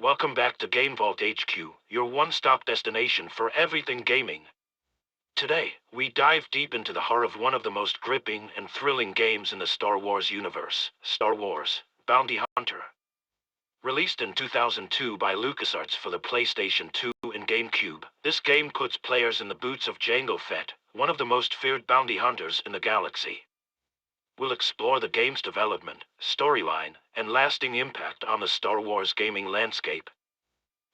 Welcome back to GameVault HQ, your one-stop destination for everything gaming. Today, we dive deep into the heart of one of the most gripping and thrilling games in the Star Wars universe, Star Wars: Bounty Hunter. Released in 2002 by LucasArts for the PlayStation 2 and GameCube, this game puts players in the boots of Jango Fett, one of the most feared bounty hunters in the galaxy. We'll explore the game's development, storyline, and lasting impact on the Star Wars gaming landscape.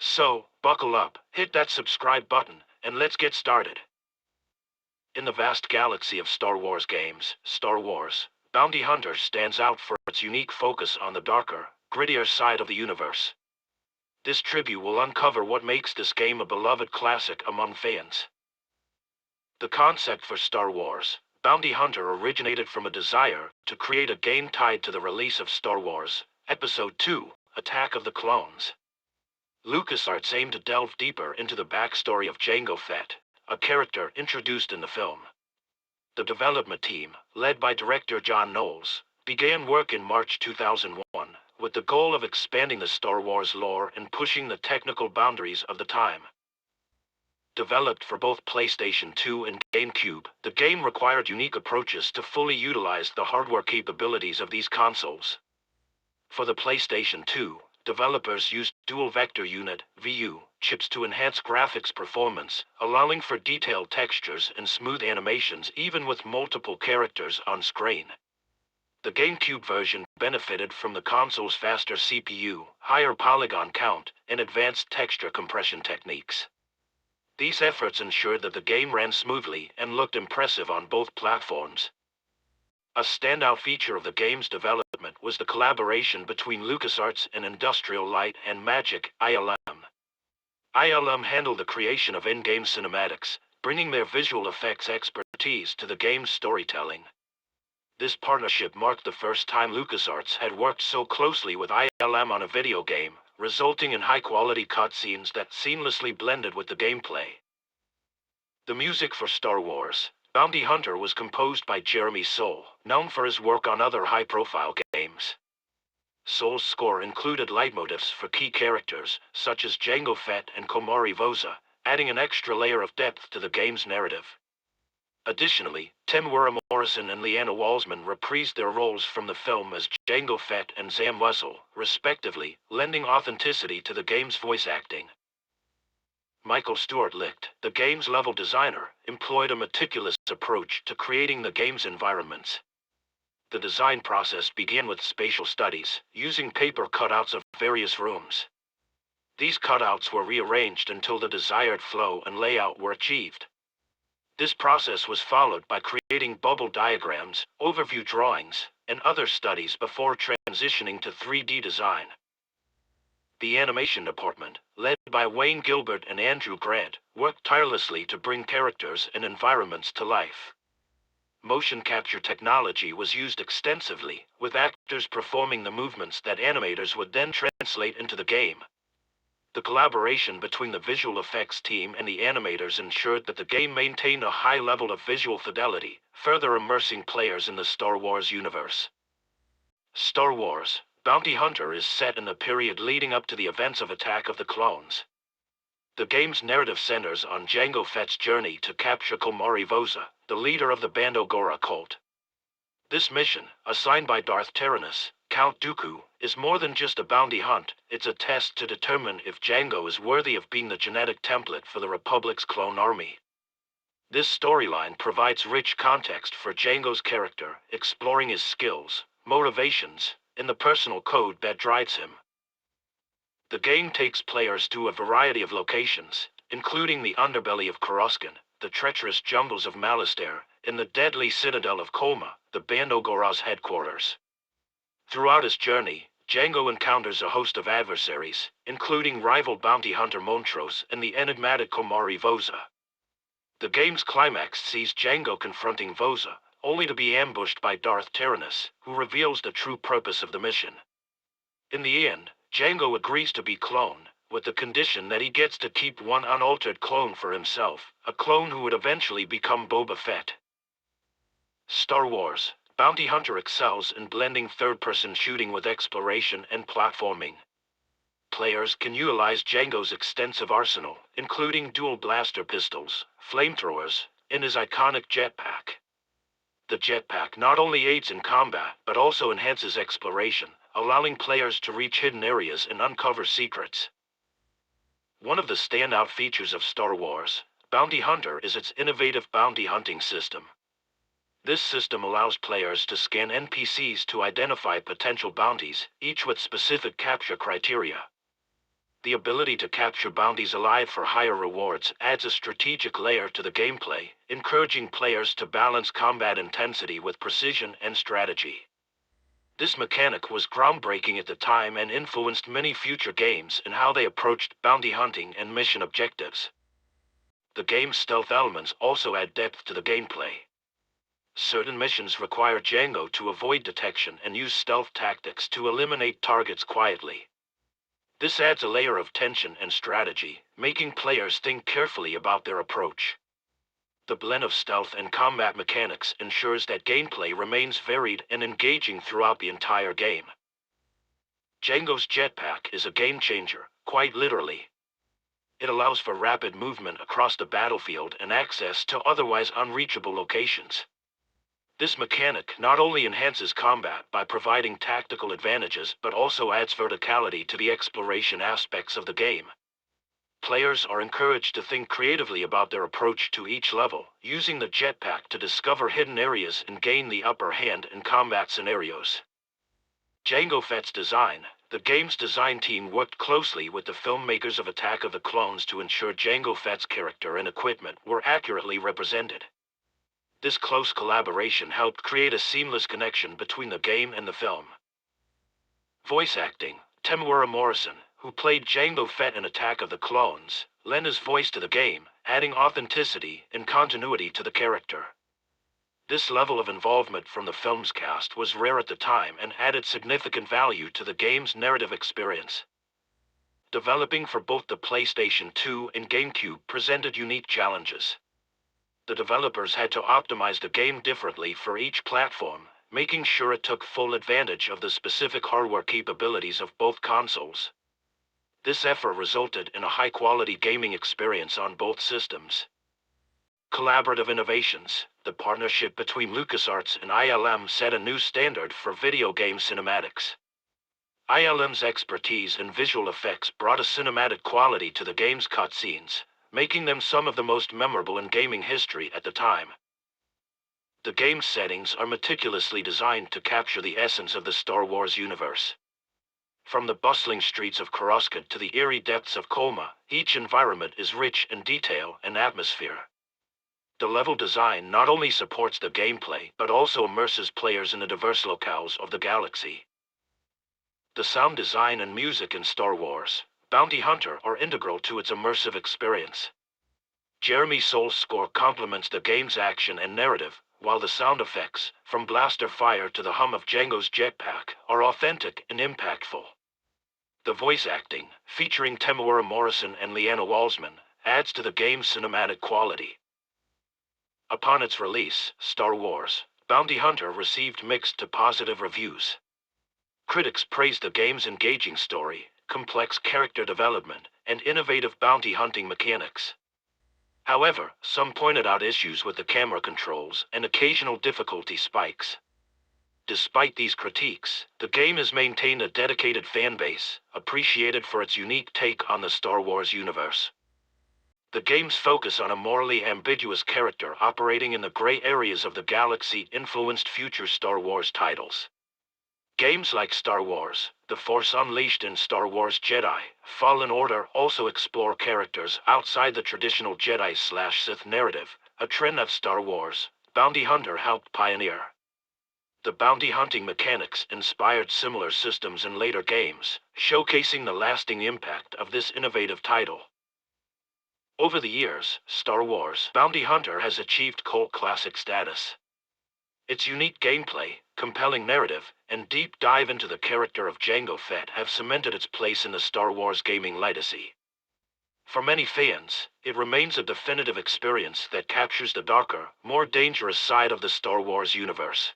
So, buckle up, hit that subscribe button, and let's get started. In the vast galaxy of Star Wars games, Star Wars: Bounty Hunter stands out for its unique focus on the darker, grittier side of the universe. This tribute will uncover what makes this game a beloved classic among fans. The concept for Star Wars: Bounty Hunter originated from a desire to create a game tied to the release of Star Wars: Episode II, Attack of the Clones. LucasArts aimed to delve deeper into the backstory of Jango Fett, a character introduced in the film. The development team, led by director John Knowles, began work in March 2001, with the goal of expanding the Star Wars lore and pushing the technical boundaries of the time. Developed for both PlayStation 2 and GameCube, the game required unique approaches to fully utilize the hardware capabilities of these consoles. For the PlayStation 2, developers used dual vector unit (VU) chips to enhance graphics performance, allowing for detailed textures and smooth animations even with multiple characters on screen. The GameCube version benefited from the console's faster CPU, higher polygon count, and advanced texture compression techniques. These efforts ensured that the game ran smoothly and looked impressive on both platforms. A standout feature of the game's development was the collaboration between LucasArts and Industrial Light and Magic (ILM). ILM handled the creation of in-game cinematics, bringing their visual effects expertise to the game's storytelling. This partnership marked the first time LucasArts had worked so closely with ILM on a video game, resulting in high-quality cutscenes that seamlessly blended with the gameplay. The music for Star Wars: Bounty Hunter was composed by Jeremy Soule, known for his work on other high-profile games. Soule's score included leitmotifs for key characters, such as Jango Fett and Komari Voza, adding an extra layer of depth to the game's narrative. Additionally, Temuera Morrison and Leanna Walsman reprised their roles from the film as Jango Fett and Zam Wesell, respectively, lending authenticity to the game's voice acting. Michael Stuart Licht, the game's level designer, employed a meticulous approach to creating the game's environments. The design process began with spatial studies, using paper cutouts of various rooms. These cutouts were rearranged until the desired flow and layout were achieved. This process was followed by creating bubble diagrams, overview drawings, and other studies before transitioning to 3D design. The animation department, led by Wayne Gilbert and Andrew Grant, worked tirelessly to bring characters and environments to life. Motion capture technology was used extensively, with actors performing the movements that animators would then translate into the game. The collaboration between the visual effects team and the animators ensured that the game maintained a high level of visual fidelity, further immersing players in the Star Wars universe. Star Wars: Bounty Hunter is set in the period leading up to the events of Attack of the Clones. The game's narrative centers on Jango Fett's journey to capture Komari Voza, the leader of the Bando Gora cult. This mission, assigned by Darth Tyrannus, Count Dooku, is more than just a bounty hunt. It's a test to determine if Jango is worthy of being the genetic template for the Republic's clone army. This storyline provides rich context for Jango's character, exploring his skills, motivations, and the personal code that drives him. The game takes players to a variety of locations, including the underbelly of Coruscant, the treacherous jungles of Malastare, and the deadly citadel of Colma, the Bando Gora's headquarters. Throughout his journey, Jango encounters a host of adversaries, including rival bounty hunter Montrose and the enigmatic Komari Voza. The game's climax sees Jango confronting Voza, only to be ambushed by Darth Tyrannus, who reveals the true purpose of the mission. In the end, Jango agrees to be cloned, with the condition that he gets to keep one unaltered clone for himself, a clone who would eventually become Boba Fett. Star Wars: Bounty Hunter excels in blending third-person shooting with exploration and platforming. Players can utilize Jango's extensive arsenal, including dual blaster pistols, flamethrowers, and his iconic jetpack. The jetpack not only aids in combat, but also enhances exploration, allowing players to reach hidden areas and uncover secrets. One of the standout features of Star Wars Bounty Hunter is its innovative bounty hunting system. This system allows players to scan NPCs to identify potential bounties, each with specific capture criteria. The ability to capture bounties alive for higher rewards adds a strategic layer to the gameplay, encouraging players to balance combat intensity with precision and strategy. This mechanic was groundbreaking at the time and influenced many future games in how they approached bounty hunting and mission objectives. The game's stealth elements also add depth to the gameplay. Certain missions require Jango to avoid detection and use stealth tactics to eliminate targets quietly. This adds a layer of tension and strategy, making players think carefully about their approach. The blend of stealth and combat mechanics ensures that gameplay remains varied and engaging throughout the entire game. Jango's jetpack is a game changer, quite literally. It allows for rapid movement across the battlefield and access to otherwise unreachable locations. This mechanic not only enhances combat by providing tactical advantages but also adds verticality to the exploration aspects of the game. Players are encouraged to think creatively about their approach to each level, using the jetpack to discover hidden areas and gain the upper hand in combat scenarios. Jango Fett's design The game's design team worked closely with the filmmakers of Attack of the Clones to ensure Jango Fett's character and equipment were accurately represented. This close collaboration helped create a seamless connection between the game and the film. Voice acting Temuera Morrison, who played Jango Fett in Attack of the Clones, lent his voice to the game, adding authenticity and continuity to the character. This level of involvement from the film's cast was rare at the time and added significant value to the game's narrative experience. Developing for both the PlayStation 2 and GameCube presented unique challenges. The developers had to optimize the game differently for each platform, making sure it took full advantage of the specific hardware capabilities of both consoles. This effort resulted in a high-quality gaming experience on both systems. Collaborative innovations The partnership between LucasArts and ILM set a new standard for video game cinematics. ILM's expertise in visual effects brought a cinematic quality to the game's cutscenes, making them some of the most memorable in gaming history at the time. The game's settings are meticulously designed to capture the essence of the Star Wars universe. From the bustling streets of Coruscant to the eerie depths of Colma, each environment is rich in detail and atmosphere. The level design not only supports the gameplay but also immerses players in the diverse locales of the galaxy. The sound design and music in Star Wars Bounty Hunter are integral to its immersive experience. Jeremy Soul's score complements the game's action and narrative, while the sound effects, from blaster fire to the hum of Jango's jetpack, are authentic and impactful. The voice acting, featuring Temuera Morrison and Leanna Walsman, adds to the game's cinematic quality. Upon its release, Star Wars Bounty Hunter received mixed to positive reviews. Critics praised the game's engaging story, complex character development, and innovative bounty hunting mechanics. However, some pointed out issues with the camera controls and occasional difficulty spikes. Despite these critiques, the game has maintained a dedicated fanbase, appreciated for its unique take on the Star Wars universe. The game's focus on a morally ambiguous character operating in the gray areas of the galaxy influenced future Star Wars titles. Games like Star Wars The Force Unleashed and Star Wars Jedi Fallen Order also explore characters outside the traditional Jedi/Sith narrative, a trend that Star Wars Bounty Hunter helped pioneer. The bounty hunting mechanics inspired similar systems in later games, showcasing the lasting impact of this innovative title. Over the years, Star Wars Bounty Hunter has achieved cult classic status. Its unique gameplay, compelling narrative, and deep dive into the character of Jango Fett have cemented its place in the Star Wars gaming legacy. For many fans, it remains a definitive experience that captures the darker, more dangerous side of the Star Wars universe.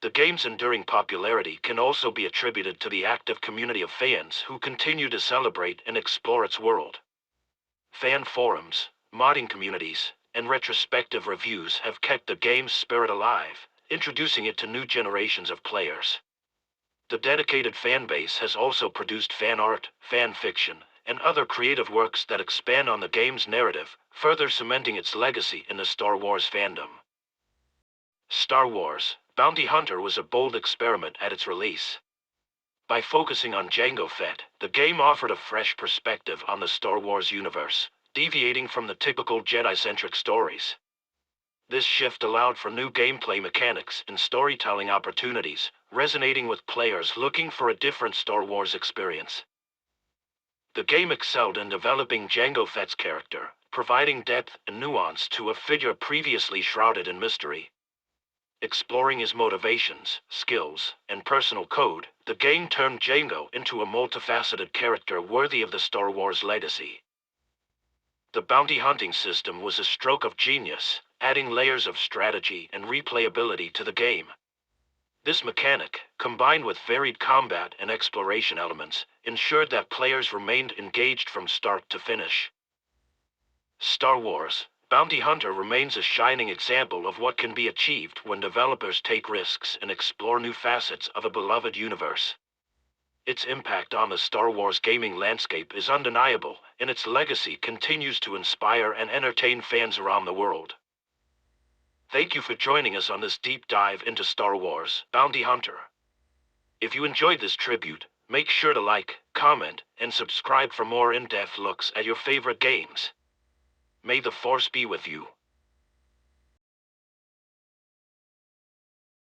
The game's enduring popularity can also be attributed to the active community of fans who continue to celebrate and explore its world. Fan forums, modding communities, and retrospective reviews have kept the game's spirit alive, introducing it to new generations of players. The dedicated fanbase has also produced fan art, fan fiction, and other creative works that expand on the game's narrative, further cementing its legacy in the Star Wars fandom. Star Wars: Bounty Hunter was a bold experiment at its release. By focusing on Jango Fett, the game offered a fresh perspective on the Star Wars universe, deviating from the typical Jedi-centric stories. This shift allowed for new gameplay mechanics and storytelling opportunities, resonating with players looking for a different Star Wars experience. The game excelled in developing Jango Fett's character, providing depth and nuance to a figure previously shrouded in mystery. Exploring his motivations, skills, and personal code, the game turned Jango into a multifaceted character worthy of the Star Wars legacy. The bounty hunting system was a stroke of genius, adding layers of strategy and replayability to the game. This mechanic, combined with varied combat and exploration elements, ensured that players remained engaged from start to finish. Star Wars: Bounty Hunter remains a shining example of what can be achieved when developers take risks and explore new facets of a beloved universe. Its impact on the Star Wars gaming landscape is undeniable, and its legacy continues to inspire and entertain fans around the world. Thank you for joining us on this deep dive into Star Wars: Bounty Hunter. If you enjoyed this tribute, make sure to like, comment, and subscribe for more in-depth looks at your favorite games. May the Force be with you.